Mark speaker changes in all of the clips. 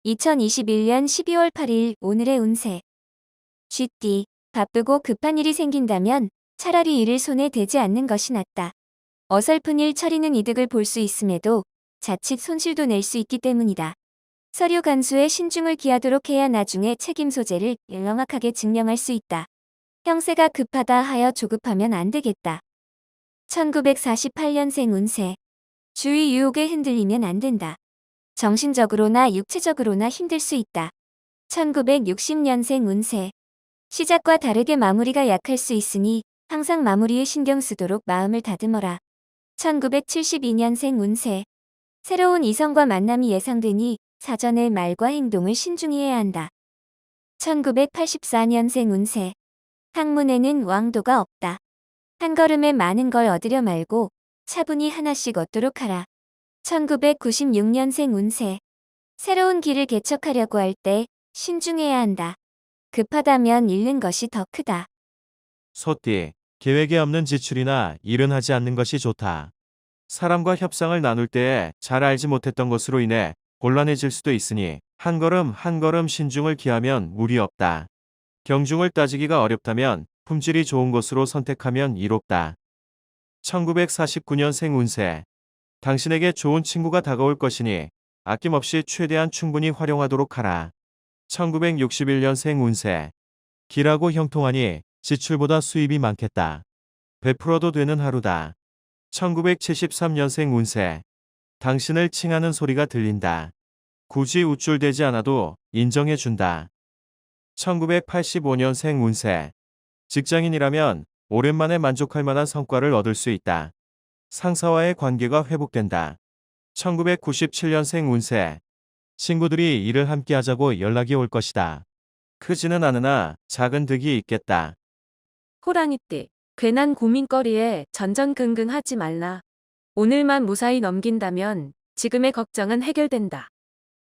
Speaker 1: 2021년 12월 8일 오늘의 운세. 쥐띠, 바쁘고 급한 일이 생긴다면 차라리 일을 손에 대지 않는 것이 낫다. 어설픈 일 처리는 이득을 볼 수 있음에도 자칫 손실도 낼 수 있기 때문이다. 서류 간수에 신중을 기하도록 해야 나중에 책임 소재를 명확하게 증명할 수 있다. 형세가 급하다 하여 조급하면 안 되겠다. 1948년생 운세. 주위 유혹에 흔들리면 안 된다. 정신적으로나 육체적으로나 힘들 수 있다. 1960년생 운세. 시작과 다르게 마무리가 약할 수 있으니 항상 마무리에 신경 쓰도록 마음을 다듬어라. 1972년생 운세. 새로운 이성과 만남이 예상되니 사전에 말과 행동을 신중히 해야 한다. 1984년생 운세. 학문에는 왕도가 없다. 한 걸음에 많은 걸 얻으려 말고 차분히 하나씩 얻도록 하라. 1996년생 운세. 새로운 길을 개척하려고 할 때 신중해야 한다. 급하다면 잃는 것이 더 크다.
Speaker 2: 소띠, 계획에 없는 지출이나 일은 하지 않는 것이 좋다. 사람과 협상을 나눌 때에 잘 알지 못했던 것으로 인해 곤란해질 수도 있으니 한 걸음 한 걸음 신중을 기하면 무리 없다. 경중을 따지기가 어렵다면 품질이 좋은 것으로 선택하면 이롭다. 1949년생 운세. 당신에게 좋은 친구가 다가올 것이니 아낌없이 최대한 충분히 활용하도록 하라. 1961년생 운세. 길하고 형통하니 지출보다 수입이 많겠다. 베풀어도 되는 하루다. 1973년생 운세. 당신을 칭하는 소리가 들린다. 굳이 우쭐대지 않아도 인정해준다. 1985년생 운세. 직장인이라면 오랜만에 만족할 만한 성과를 얻을 수 있다. 상사와의 관계가 회복된다. 1997년생 운세. 친구들이 일을 함께 하자고 연락이 올 것이다. 크지는 않으나 작은 득이 있겠다.
Speaker 3: 호랑이띠, 괜한 고민거리에 전전긍긍하지 말라. 오늘만 무사히 넘긴다면 지금의 걱정은 해결된다.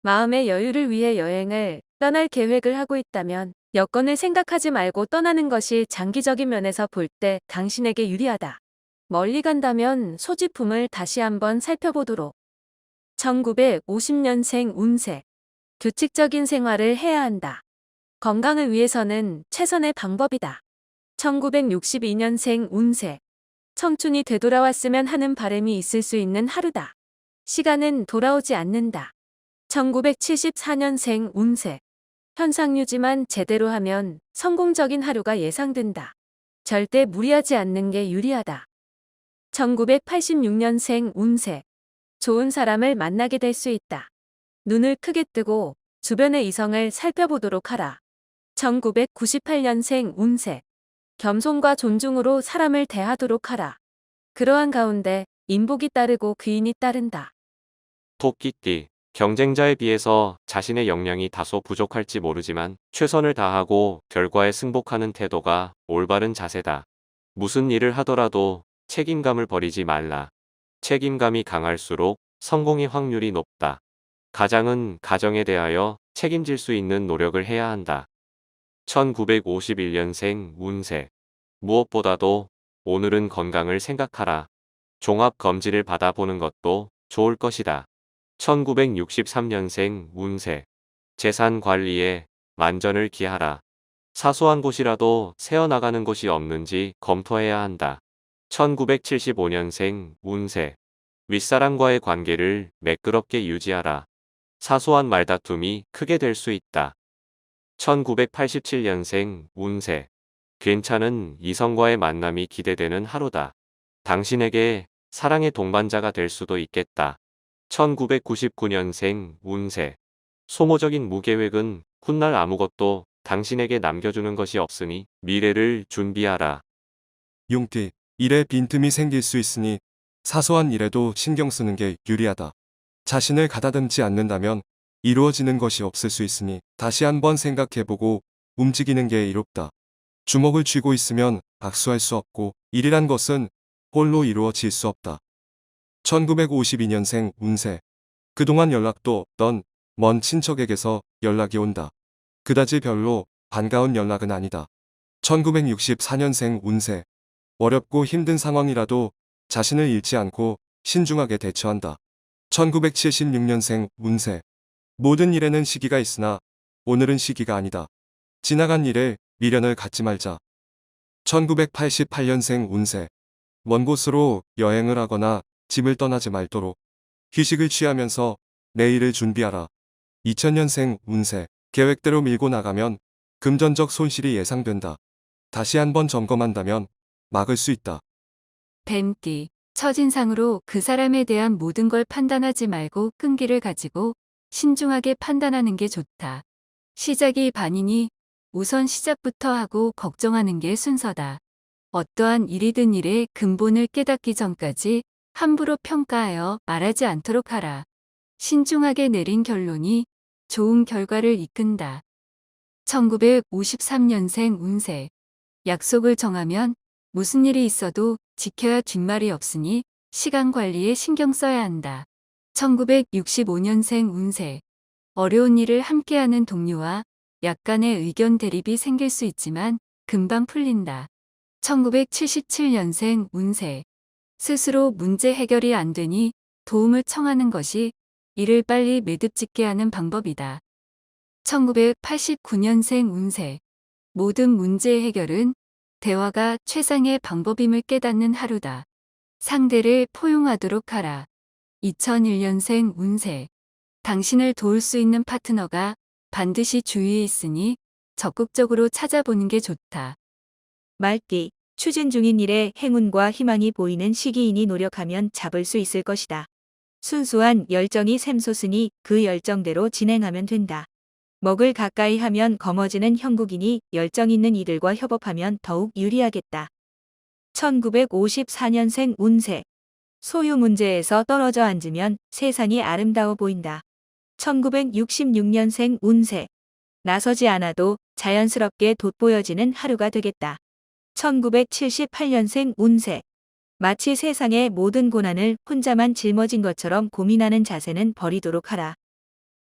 Speaker 3: 마음의 여유를 위해 여행을 떠날 계획을 하고 있다면 여건을 생각하지 말고 떠나는 것이 장기적인 면에서 볼 때 당신에게 유리하다. 멀리 간다면 소지품을 다시 한번 살펴보도록. 1950년생 운세. 규칙적인 생활을 해야 한다. 건강을 위해서는 최선의 방법이다. 1962년생 운세. 청춘이 되돌아왔으면 하는 바람이 있을 수 있는 하루다. 시간은 돌아오지 않는다. 1974년생 운세. 현상유지만 제대로 하면 성공적인 하루가 예상된다. 절대 무리하지 않는 게 유리하다. 1986년생 운세. 좋은 사람을 만나게 될 수 있다. 눈을 크게 뜨고 주변의 이성을 살펴보도록 하라. 1998년생 운세. 겸손과 존중으로 사람을 대하도록 하라. 그러한 가운데 인복이 따르고 귀인이 따른다.
Speaker 4: 토끼띠, 경쟁자에 비해서 자신의 역량이 다소 부족할지 모르지만 최선을 다하고 결과에 승복하는 태도가 올바른 자세다. 무슨 일을 하더라도 책임감을 버리지 말라. 책임감이 강할수록 성공의 확률이 높다. 가장은 가정에 대하여 책임질 수 있는 노력을 해야 한다. 1951년생 운세. 무엇보다도 오늘은 건강을 생각하라. 종합검진을 받아보는 것도 좋을 것이다. 1963년생 운세. 재산 관리에 만전을 기하라. 사소한 곳이라도 새어나가는 곳이 없는지 검토해야 한다. 1975년생 운세. 윗사람과의 관계를 매끄럽게 유지하라. 사소한 말다툼이 크게 될 수 있다. 1987년생 운세. 괜찮은 이성과의 만남이 기대되는 하루다. 당신에게 사랑의 동반자가 될 수도 있겠다. 1999년생 운세. 소모적인 무계획은 훗날 아무것도 당신에게 남겨주는 것이 없으니 미래를 준비하라.
Speaker 5: 용띠, 일에 빈틈이 생길 수 있으니 사소한 일에도 신경 쓰는 게 유리하다. 자신을 가다듬지 않는다면 이루어지는 것이 없을 수 있으니 다시 한번 생각해보고 움직이는 게 이롭다. 주먹을 쥐고 있으면 박수할 수 없고 일이란 것은 홀로 이루어질 수 없다. 1952년생 운세. 그동안 연락도 없던 먼 친척에게서 연락이 온다. 그다지 별로 반가운 연락은 아니다. 1964년생 운세. 어렵고 힘든 상황이라도 자신을 잃지 않고 신중하게 대처한다. 1976년생 운세. 모든 일에는 시기가 있으나 오늘은 시기가 아니다. 지나간 일에 미련을 갖지 말자. 1988년생 운세. 먼 곳으로 여행을 하거나 집을 떠나지 말도록. 휴식을 취하면서 내일을 준비하라. 2000년생 운세. 계획대로 밀고 나가면 금전적 손실이 예상된다. 다시 한번 점검한다면 막을 수 있다.
Speaker 3: 뱀띠. 첫인상으로 그 사람에 대한 모든 걸 판단하지 말고 끈기를 가지고 신중하게 판단하는 게 좋다. 시작이 반이니 우선 시작부터 하고 걱정하는 게 순서다. 어떠한 일이든 일의 근본을 깨닫기 전까지 함부로 평가하여 말하지 않도록 하라. 신중하게 내린 결론이 좋은 결과를 이끈다. 1953년생 운세. 약속을 정하면 무슨 일이 있어도 지켜야 뒷말이 없으니 시간 관리에 신경 써야 한다. 1965년생 운세. 어려운 일을 함께하는 동료와 약간의 의견 대립이 생길 수 있지만 금방 풀린다. 1977년생 운세. 스스로 문제 해결이 안 되니 도움을 청하는 것이 일을 빨리 매듭짓게 하는 방법이다. 1989년생 운세. 모든 문제 해결은 대화가 최상의 방법임을 깨닫는 하루다. 상대를 포용하도록 하라. 2001년생 운세. 당신을 도울 수 있는 파트너가 반드시 주위에 있으니 적극적으로 찾아보는 게 좋다.
Speaker 6: 말띠, 추진 중인 일에 행운과 희망이 보이는 시기이니 노력하면 잡을 수 있을 것이다. 순수한 열정이 샘솟으니 그 열정대로 진행하면 된다. 먹을 가까이 하면 검어지는 형국이니 열정 있는 이들과 협업하면 더욱 유리하겠다. 1954년생 운세. 소유 문제에서 떨어져 앉으면 세상이 아름다워 보인다. 1966년생 운세. 나서지 않아도 자연스럽게 돋보여지는 하루가 되겠다. 1978년생 운세. 마치 세상의 모든 고난을 혼자만 짊어진 것처럼 고민하는 자세는 버리도록 하라.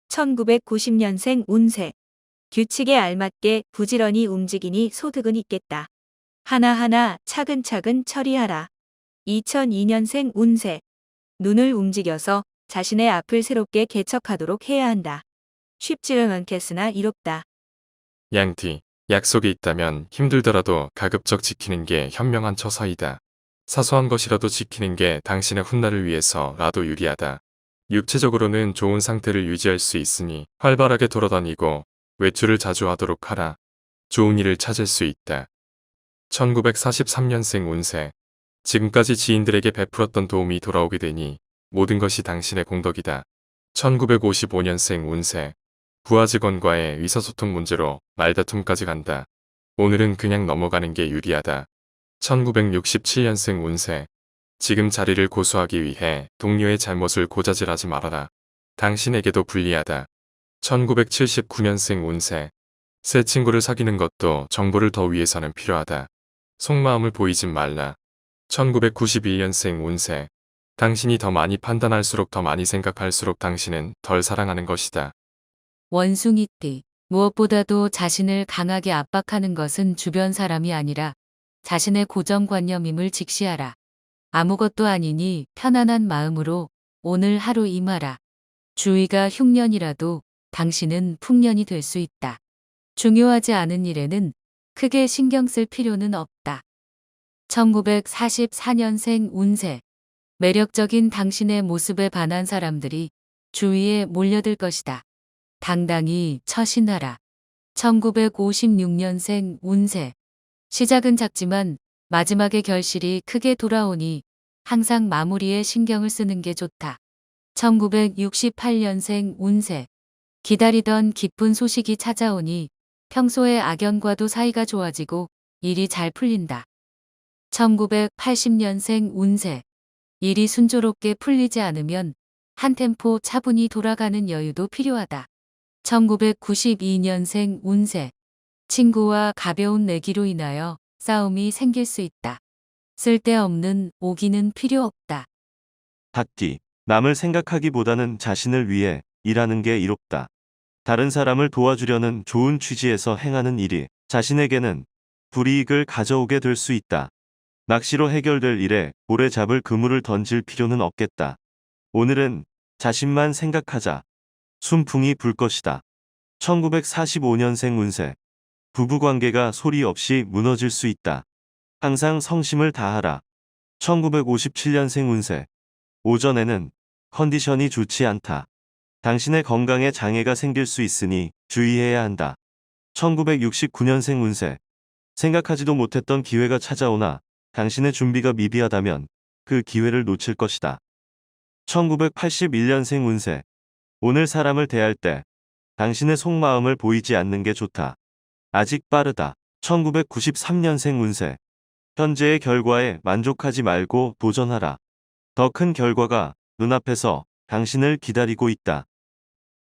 Speaker 6: 1990년생 운세. 규칙에 알맞게 부지런히 움직이니 소득은 있겠다. 하나하나 차근차근 처리하라. 2002년생 운세. 눈을 움직여서 자신의 앞을 새롭게 개척하도록 해야 한다. 쉽지는 않겠으나 이롭다.
Speaker 7: 양띠, 약속이 있다면 힘들더라도 가급적 지키는 게 현명한 처사이다. 사소한 것이라도 지키는 게 당신의 훗날을 위해서라도 유리하다. 육체적으로는 좋은 상태를 유지할 수 있으니 활발하게 돌아다니고 외출을 자주 하도록 하라. 좋은 일을 찾을 수 있다. 1943년생 운세. 지금까지 지인들에게 베풀었던 도움이 돌아오게 되니 모든 것이 당신의 공덕이다. 1955년생 운세. 부하 직원과의 의사소통 문제로 말다툼까지 간다. 오늘은 그냥 넘어가는 게 유리하다. 1967년생 운세. 지금 자리를 고수하기 위해 동료의 잘못을 고자질하지 말아라. 당신에게도 불리하다. 1979년생 운세. 새 친구를 사귀는 것도 정보를 더 위해서는 필요하다. 속마음을 보이지 말라. 1991년생 운세. 당신이 더 많이 판단할수록 더 많이 생각할수록 당신은 덜 사랑하는 것이다.
Speaker 3: 원숭이띠. 무엇보다도 자신을 강하게 압박하는 것은 주변 사람이 아니라 자신의 고정관념임을 직시하라. 아무것도 아니니 편안한 마음으로 오늘 하루 임하라. 주위가 흉년이라도 당신은 풍년이 될 수 있다. 중요하지 않은 일에는 크게 신경 쓸 필요는 없다. 1944년생 운세. 매력적인 당신의 모습에 반한 사람들이 주위에 몰려들 것이다. 당당히 처신하라. 1956년생 운세. 시작은 작지만 마지막의 결실이 크게 돌아오니 항상 마무리에 신경을 쓰는 게 좋다. 1968년생 운세. 기다리던 기쁜 소식이 찾아오니 평소의 악연과도 사이가 좋아지고 일이 잘 풀린다. 1980년생 운세. 일이 순조롭게 풀리지 않으면 한 템포 차분히 돌아가는 여유도 필요하다. 1992년생 운세. 친구와 가벼운 내기로 인하여 싸움이 생길 수 있다. 쓸데없는 오기는 필요 없다.
Speaker 2: 닭띠, 남을 생각하기보다는 자신을 위해 일하는 게 이롭다. 다른 사람을 도와주려는 좋은 취지에서 행하는 일이 자신에게는 불이익을 가져오게 될 수 있다. 낚시로 해결될 일에 오래 잡을 그물을 던질 필요는 없겠다. 오늘은 자신만 생각하자. 순풍이 불 것이다. 1945년생 운세. 부부관계가 소리 없이 무너질 수 있다. 항상 성심을 다하라. 1957년생 운세. 오전에는 컨디션이 좋지 않다. 당신의 건강에 장애가 생길 수 있으니 주의해야 한다. 1969년생 운세. 생각하지도 못했던 기회가 찾아오나 당신의 준비가 미비하다면 그 기회를 놓칠 것이다. 1981년생 운세. 오늘 사람을 대할 때 당신의 속마음을 보이지 않는 게 좋다. 아직 빠르다. 1993년생 운세. 현재의 결과에 만족하지 말고 도전하라. 더 큰 결과가 눈앞에서 당신을 기다리고 있다.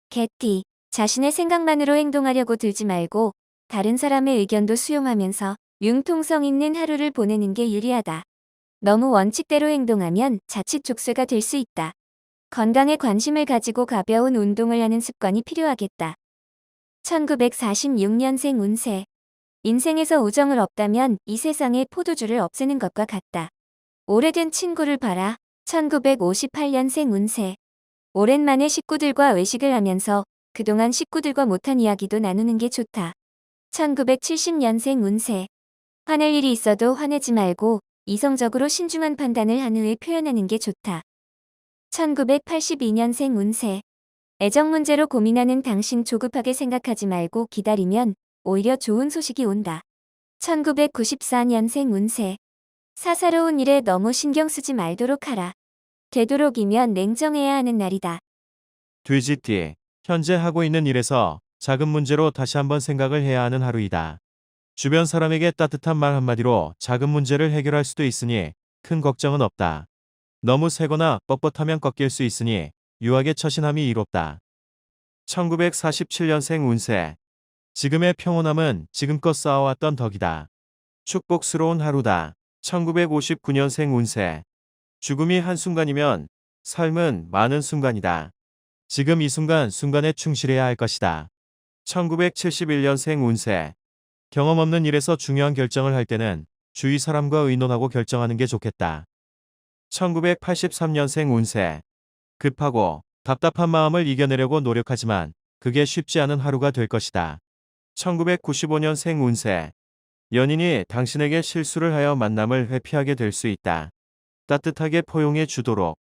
Speaker 1: 개띠, 자신의 생각만으로 행동하려고 들지 말고 다른 사람의 의견도 수용하면서 융통성 있는 하루를 보내는 게 유리하다. 너무 원칙대로 행동하면 자칫 족쇄가 될 수 있다. 건강에 관심을 가지고 가벼운 운동을 하는 습관이 필요하겠다. 1946년생 운세. 인생에서 우정을 없다면 이 세상에 포도주를 없애는 것과 같다. 오래된 친구를 봐라. 1958년생 운세. 오랜만에 식구들과 외식을 하면서 그동안 식구들과 못한 이야기도 나누는 게 좋다. 1970년생 운세. 화낼 일이 있어도 화내지 말고 이성적으로 신중한 판단을 한 후에 표현하는 게 좋다. 1982년생 운세. 애정 문제로 고민하는 당신 조급하게 생각하지 말고 기다리면 오히려 좋은 소식이 온다. 1994년생 운세. 사사로운 일에 너무 신경 쓰지 말도록 하라. 되도록이면 냉정해야 하는 날이다.
Speaker 2: 돼지띠. 현재 하고 있는 일에서 작은 문제로 다시 한번 생각을 해야 하는 하루이다. 주변 사람에게 따뜻한 말 한마디로 작은 문제를 해결할 수도 있으니 큰 걱정은 없다. 너무 세거나 뻣뻣하면 꺾일 수 있으니 유하게 처신함이 이롭다. 1947년생 운세. 지금의 평온함은 지금껏 쌓아왔던 덕이다. 축복스러운 하루다. 1959년생 운세. 죽음이 한순간이면 삶은 많은 순간이다. 지금 이 순간에 충실해야 할 것이다. 1971년생 운세. 경험 없는 일에서 중요한 결정을 할 때는 주위 사람과 의논하고 결정하는 게 좋겠다. 1983년생 운세. 급하고 답답한 마음을 이겨내려고 노력하지만 그게 쉽지 않은 하루가 될 것이다. 1995년생 운세. 연인이 당신에게 실수를 하여 만남을 회피하게 될 수 있다. 따뜻하게 포용해 주도록